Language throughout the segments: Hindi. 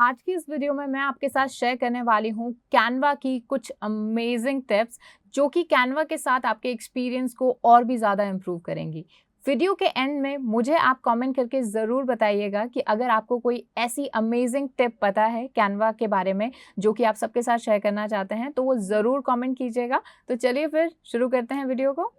आज की इस वीडियो में मैं आपके साथ शेयर करने वाली हूँ कैनवा की कुछ अमेजिंग टिप्स जो कि कैनवा के साथ आपके एक्सपीरियंस को और भी ज़्यादा इम्प्रूव करेंगी। वीडियो के एंड में मुझे आप कमेंट करके ज़रूर बताइएगा कि अगर आपको कोई ऐसी अमेजिंग टिप पता है कैनवा के बारे में जो कि आप सबके साथ शेयर करना चाहते हैं, तो वो ज़रूर कमेंट कीजिएगा। तो चलिए फिर शुरू करते हैं वीडियो को।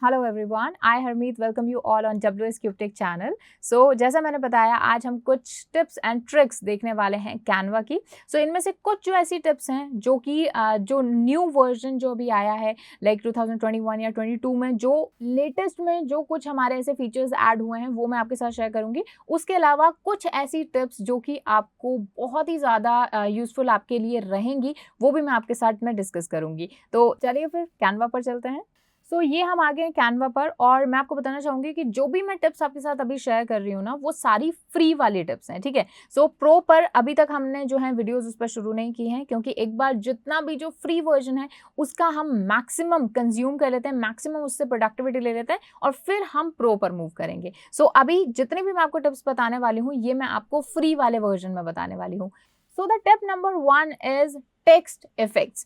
Hello everyone, I Harmeet welcome you all on WS cube tech channel. So जैसा मैंने बताया, आज हम कुछ टिप्स एंड ट्रिक्स देखने वाले हैं कैनवा की। इनमें से कुछ जो ऐसी टिप्स हैं जो कि जो न्यू वर्जन जो भी आया है लाइक 2021 या 22 में, जो लेटेस्ट में जो कुछ हमारे ऐसे फीचर्स ऐड हुए हैं वो मैं आपके साथ शेयर करूंगी। उसके अलावा कुछ ऐसी टिप्स जो कि आपको बहुत ही ज़्यादा यूजफुल आपके लिए रहेंगी, वो भी मैं आपके साथ में डिस्कस करूंगी। तो चलिए फिर कैनवा पर चलते हैं। ये हम आ गए हैं कैनवा पर और मैं आपको बताना चाहूंगी कि जो भी मैं टिप्स आपके साथ अभी शेयर कर रही हूँ ना, वो सारी फ्री वाली टिप्स हैं, ठीक है। प्रो पर अभी तक हमने जो है वीडियोस उस पर शुरू नहीं की हैं, क्योंकि एक बार जितना भी जो फ्री वर्जन है उसका हम मैक्सिमम कंज्यूम कर लेते हैं, मैक्सिमम उससे प्रोडक्टिविटी ले लेते हैं और फिर हम प्रो पर मूव करेंगे। अभी जितने भी मैं आपको टिप्स बताने वाली हूँ, ये मैं आपको फ्री वाले वर्जन में बताने वाली हूँ। The tip number 1 is text effects.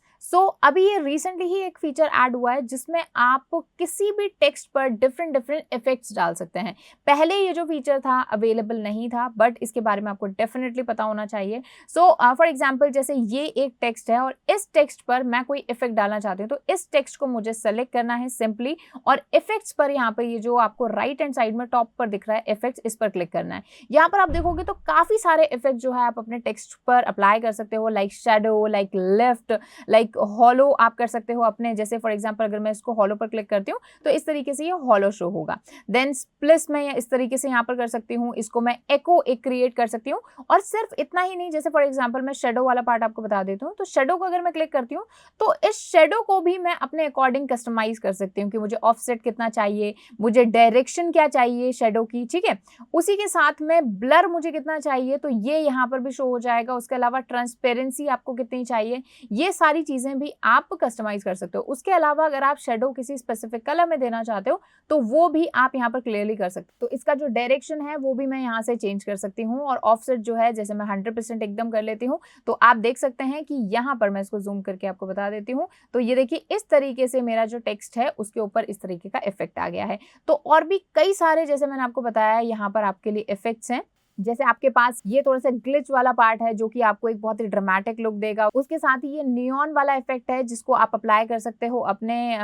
अभी ये रिसेंटली ही एक फीचर ऐड हुआ है जिसमें आप किसी भी टेक्स्ट पर डिफरेंट डिफरेंट इफेक्ट्स डाल सकते हैं। पहले ये जो फीचर था अवेलेबल नहीं था, बट इसके बारे में आपको डेफिनेटली पता होना चाहिए। फॉर एग्जांपल, जैसे ये एक टेक्स्ट है और इस टेक्स्ट पर मैं कोई इफेक्ट डालना चाहती हूँ, तो इस टेक्स्ट को मुझे सेलेक्ट करना है सिंपली, और इफेक्ट्स पर यहाँ पर ये जो आपको राइट हैंड साइड में टॉप पर दिख रहा है इफेक्ट्स, इस पर क्लिक करना है। यहाँ पर आप देखोगे तो काफी सारे इफेक्ट जो है आप अपने टेक्स्ट पर अप्लाई कर सकते हो, like shadow, like lift, like hollow आप कर सकते हो अपने। जैसे फॉर एग्जांपल अगर मैं इसको हॉलो पर क्लिक करती हूँ तो इस तरीके से ये हॉलो शो होगा। देन स्प्लिस में इस तरीके से यहाँ पर कर सकती हूँ, इसको मैं एको एक क्रिएट कर सकती हूँ। और सिर्फ इतना ही नहीं, जैसे फॉर एग्जांपल मैं शेडो वाला पार्ट आपको बता देती हूँ, तो शेडो को अगर मैं क्लिक करती हूँ तो इस शेडो को भी मैं अपने अकॉर्डिंग कस्टमाइज कर सकती हूँ कि मुझे ऑफसेट कितना चाहिए, मुझे डायरेक्शन क्या चाहिए शेडो की, ठीक है। उसी के साथ में ब्लर मुझे कितना चाहिए, तो ये यहाँ पर भी शो हो जाएगा। उसके अलावा ट्रांसपेरेंसी आपको कितनी चाहिए, ये सारी चीजें भी आप कस्टमाइज कर सकते हो। उसके अलावा अगर आप शेडो किसी स्पेसिफिक कलर में देना चाहते हो तो वो भी आप यहाँ पर क्लियरली कर सकते हो। तो इसका जो डायरेक्शन है वो भी मैं यहाँ से चेंज कर सकती हूँ। और ऑफसेट जो है, जैसे मैं 100% एकदम कर लेती हूँ, तो आप देख सकते हैं कि यहाँ पर मैं इसको जूम करके आपको बता देती हूँ। तो ये देखिए, इस तरीके से मेरा जो टेक्स्ट है उसके ऊपर इस तरीके का इफेक्ट आ गया है। तो और भी कई सारे, जैसे मैंने आपको बताया, यहाँ पर आपके लिए इफेक्ट्स हैं। जैसे आपके पास ये थोड़ा सा ग्लिच वाला पार्ट है जो कि आपको एक बहुत ही ड्रामेटिक लुक देगा। उसके साथ ही ये नियॉन वाला इफेक्ट है जिसको आप अप्लाई कर सकते हो अपने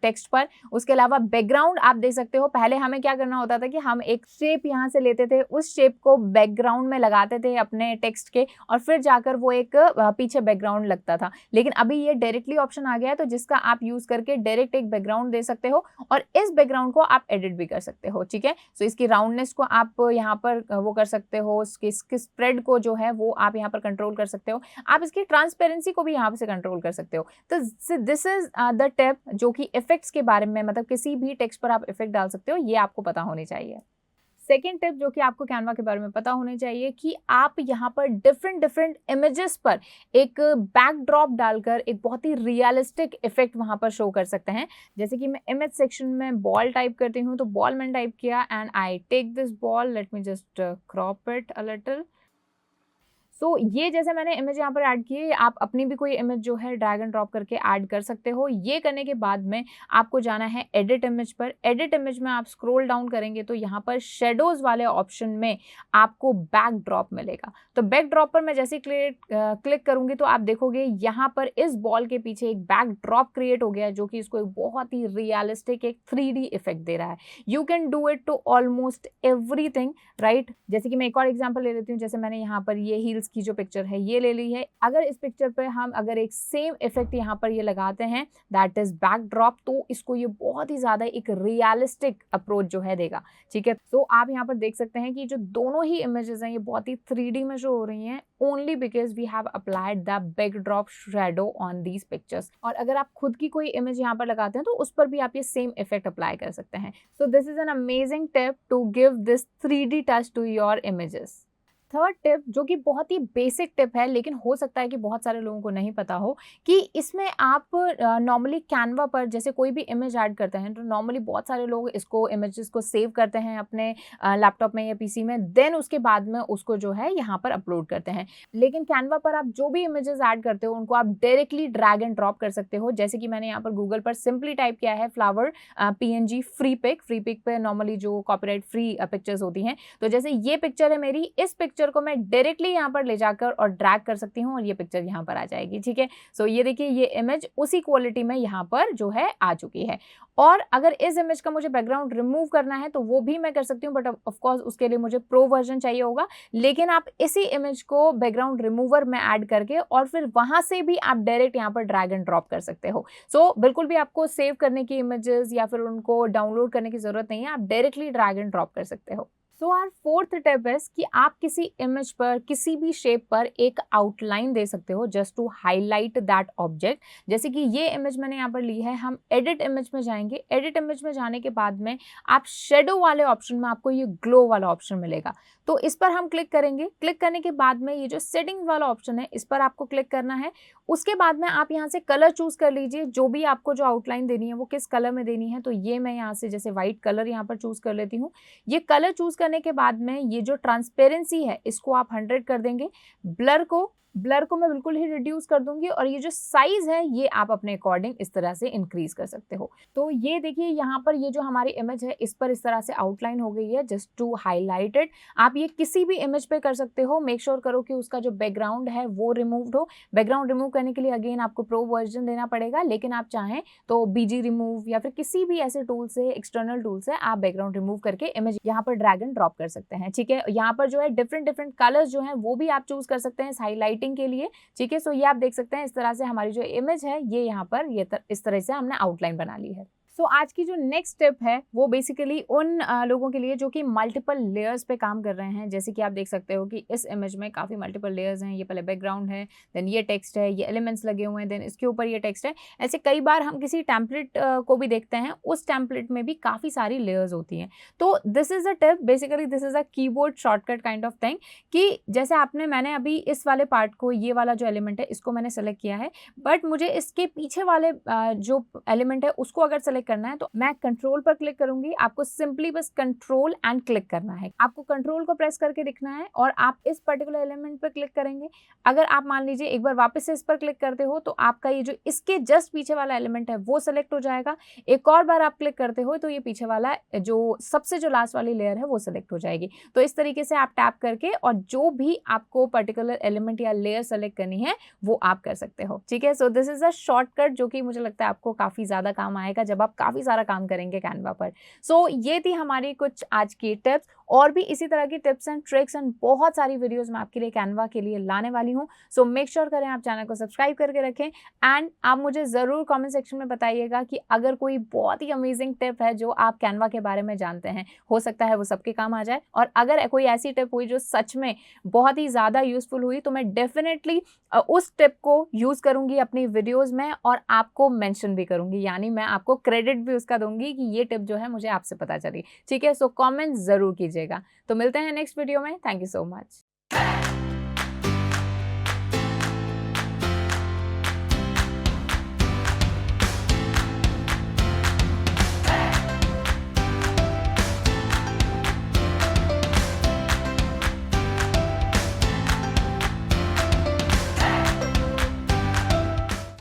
टेक्स्ट पर। उसके अलावा बैकग्राउंड आप देख सकते हो। पहले हमें क्या करना होता था कि हम एक शेप यहाँ से लेते थे, उस शेप को बैकग्राउंड में लगाते थे अपने टेक्स्ट के, और फिर जाकर वो एक पीछे बैकग्राउंड लगता था। लेकिन अभी ये डायरेक्टली ऑप्शन आ गया है, तो जिसका आप यूज करके डायरेक्ट एक बैकग्राउंड दे सकते हो और इस बैकग्राउंड को आप एडिट भी कर सकते हो, ठीक है। इसकी राउंडनेस को आप यहाँ पर वो कर सकते हो, इसके स्प्रेड को जो है वो आप यहाँ पर कंट्रोल कर सकते हो। आप इसकी ट्रांसपेरेंसी को भी यहाँ से कंट्रोल कर सकते हो। तो दिस इज द टिप जो कि इफेक्ट्स के बारे में, मतलब किसी भी टेक्स्ट पर आप इफेक्ट डाल सकते हो, ये आपको पता होनी चाहिए। सेकेंड टिप जो कि आपको कैनवा के बारे में पता होनी चाहिए कि आप यहाँ पर डिफरेंट डिफरेंट इमेजेस पर एक बैकड्रॉप डालकर एक बहुत ही रियलिस्टिक इफेक्ट वहां पर शो कर सकते हैं। जैसे कि मैं इमेज सेक्शन में बॉल टाइप करती हूँ, तो बॉल मैंने टाइप किया and I take this ball, let me just crop it a little. ये जैसे मैंने इमेज यहाँ पर ऐड की है, आप अपनी भी कोई इमेज जो है ड्रैग एंड ड्रॉप करके ऐड कर सकते हो। ये करने के बाद में आपको जाना है एडिट इमेज पर। एडिट इमेज में आप स्क्रॉल डाउन करेंगे तो यहाँ पर शेडोज वाले ऑप्शन में आपको बैकड्रॉप मिलेगा। तो बैकड्रॉप पर मैं जैसे क्लिक करूंगी तो आप देखोगे यहाँ पर इस बॉल के पीछे एक बैकड्रॉप क्रिएट हो गया है, जो कि इसको एक बहुत ही रियलिस्टिक एक 3D इफेक्ट दे रहा है। You can do it to almost everything, right. जैसे कि मैं एक और एग्जांपल ले लेती हूँ। जैसे मैंने यहाँ पर ये हील्स की जो पिक्चर है ये ले ली है। अगर इस पिक्चर पे हम अगर एक सेम इफेक्ट यहाँ पर ये लगाते हैं, दैट इज बैकड्रॉप, तो इसको ये बहुत ही ज्यादा एक रियलिस्टिक अप्रोच जो है देगा, ठीक है। आप यहाँ पर देख सकते हैं कि जो दोनों ही इमेजेस हैं ये बहुत ही 3D में शो हो रही हैं, only because we have applied the backdrop shadow on these pictures. और अगर आप खुद की कोई इमेज यहाँ पर लगाते हैं तो उस पर भी आप ये सेम इफेक्ट अप्लाई कर सकते हैं। This is an amazing tip to give this 3D touch to your images. Third tip जो कि बहुत ही बेसिक टिप है, लेकिन हो सकता है कि बहुत सारे लोगों को नहीं पता हो, कि इसमें आप नॉर्मली कैनवा पर जैसे कोई भी इमेज ऐड करते हैं तो नॉर्मली बहुत सारे लोग इसको इमेजेस को सेव करते हैं अपने लैपटॉप में या पीसी में, देन उसके बाद में उसको जो है यहाँ पर अपलोड करते हैं। लेकिन कैनवा पर आप जो भी इमेजेस ऐड करते हो उनको आप डायरेक्टली ड्रैग एंड ड्रॉप कर सकते हो। जैसे कि मैंने यहाँ पर गूगल पर सिंपली टाइप किया है फ्लावर PNG फ्री पिक पे नॉर्मली जो कॉपीराइट फ्री पिक्चर्स होती हैं, तो जैसे ये पिक्चर है मेरी, इस पिक्चर को मैं डायरेक्टली यहाँ पर ले जाकर और ड्रैग कर सकती हूँ और ये पिक्चर यहाँ पर आ जाएगी। ठीक है, सो ये देखिए ये इमेज उसी क्वालिटी में यहाँ पर जो है आ चुकी है। और अगर इस इमेज का मुझे बैकग्राउंड रिमूव करना है तो वो भी मैं कर सकती हूँ, बट ऑफ कोर्स उसके लिए मुझे प्रो वर्जन चाहिए होगा। लेकिन आप इसी इमेज को बैकग्राउंड रिमूवर में ऐड करके और फिर वहां से भी आप डायरेक्ट यहाँ पर ड्रैग एंड ड्रॉप कर सकते हो। सो बिल्कुल भी आपको सेव करने की इमेजेस या फिर उनको डाउनलोड करने की जरूरत नहीं है, आप डायरेक्टली ड्रैग एंड ड्रॉप कर सकते हो। So our fourth tip is कि आप किसी इमेज पर, किसी भी शेप पर एक आउटलाइन दे सकते हो just to highlight that object. जैसे कि ये इमेज मैंने यहाँ पर ली है, हम एडिट इमेज में जाएंगे। एडिट इमेज में जाने के बाद में आप शेडो वाले ऑप्शन में आपको ये ग्लो वाला ऑप्शन मिलेगा, तो इस पर हम क्लिक करेंगे। क्लिक करने के बाद में ये जो सेटिंग वाला ऑप्शन है इस पर आपको क्लिक करना है। उसके बाद में आप यहाँ से कलर चूज कर लीजिए, जो भी आपको जो आउटलाइन देनी है वो किस कलर में देनी है। तो ये मैं यहाँ से जैसे व्हाइट कलर यहाँ पर चूज कर लेती हूँ। ये कलर चूज करने के बाद में ये जो ट्रांसपेरेंसी है इसको आप 100 कर देंगे। ब्लर को मैं बिल्कुल ही रिड्यूस कर दूंगी और ये जो साइज है ये आप अपने अकॉर्डिंग इस तरह से इंक्रीज कर सकते हो। तो ये देखिए यहाँ पर ये जो हमारी इमेज है इस पर इस तरह से आउटलाइन हो गई है जस्ट टू हाईलाइट इट। आप ये किसी भी इमेज पे कर सकते हो। मेक श्योर करो कि उसका जो बैकग्राउंड है वो रिमूव्ड हो। बैकग्राउंड रिमूव करने के लिए अगेन आपको प्रो वर्जन देना पड़ेगा, लेकिन आप चाहें तो BG रिमूव या फिर किसी भी ऐसे टूल से, एक्सटर्नल टूल से आप बैकग्राउंड रिमूव करके इमेज यहाँ पर ड्रैग एंड ड्रॉप कर सकते हैं। ठीक है, यहाँ पर जो है डिफरेंट कलर्स जो है वो भी आप चूज कर सकते हैं हाईलाइटिंग के लिए। ठीक है, सो ये आप देख सकते हैं इस तरह से हमारी जो इमेज है ये यहाँ पर इस तरह से हमने आउटलाइन बना ली है। सो आज की जो नेक्स्ट स्टेप है वो बेसिकली उन लोगों के लिए जो कि मल्टीपल लेयर्स पे काम कर रहे हैं। जैसे कि आप देख सकते हो कि इस इमेज में काफ़ी मल्टीपल लेयर्स हैं। ये पहले बैकग्राउंड है, देन ये टेक्स्ट है, ये एलिमेंट्स लगे हुए हैं, देन इसके ऊपर ये टेक्स्ट है। ऐसे कई बार हम किसी टेम्पलेट को भी देखते हैं, उस टेम्पलेट में भी काफ़ी सारी लेयर्स होती हैं। तो this is a tip, basically this is a keyboard shortcut kind of thing, कि जैसे मैंने अभी इस वाले पार्ट को, ये वाला जो एलिमेंट है इसको मैंने सेलेक्ट किया है, बट मुझे इसके पीछे वाले जो एलिमेंट है उसको अगर सेलेक्ट करना है तो मैं कंट्रोल पर क्लिक करूंगी। आपको सिंपली बस कंट्रोल एंड क्लिक करना है। आपको कंट्रोल को प्रेस करके दिखना है और आप इस पर्टिकुलर एलिमेंट पर क्लिक करेंगे। अगर आप मान लीजिए एक बार वापस से इस पर क्लिक करते हो तो आपका ये जो इसके जस्ट पीछे वाला एलिमेंट है वो सेलेक्ट हो जाएगा। एक और बार आप क्लिक करते हो तो ये पीछे वाला जो सबसे जो लास्ट वाली लेयर है वो सेलेक्ट हो जाएगी। तो इस तरीके से आप टैप करके और जो भी आपको पर्टिकुलर एलिमेंट या लेयर सेलेक्ट करनी है वो आप कर सकते हो। ठीक है, so this is a shortcut जो कि मुझे लगता है आपको काफी ज्यादा काम आएगा जब आप काफी सारा काम करेंगे कैनवा पर। सो ये थी हमारी कुछ आज की टिप्स। और भी इसी तरह की टिप्स एंड ट्रिक्स एंड बहुत सारी वीडियोस मैं आपके लिए कैनवा के लिए लाने वाली हूँ। सो मेक श्योर करें आप चैनल को सब्सक्राइब करके रखें एंड आप मुझे ज़रूर कमेंट सेक्शन में बताइएगा कि अगर कोई बहुत ही अमेजिंग टिप है जो आप कैनवा के बारे में जानते हैं, हो सकता है वो सबके काम आ जाए। और अगर कोई ऐसी टिप हुई जो सच में बहुत ही ज़्यादा यूजफुल हुई तो मैं डेफिनेटली उस टिप को यूज़ करूँगी अपनी वीडियोज़ में और आपको मैंशन भी करूँगी, यानी मैं आपको क्रेडिट भी उसका दूंगी कि ये टिप जो है मुझे आपसे पता चली। ठीक है, सो कमेंट ज़रूर कीजिएगा। तो मिलते हैं नेक्स्ट वीडियो में। Thank you so much.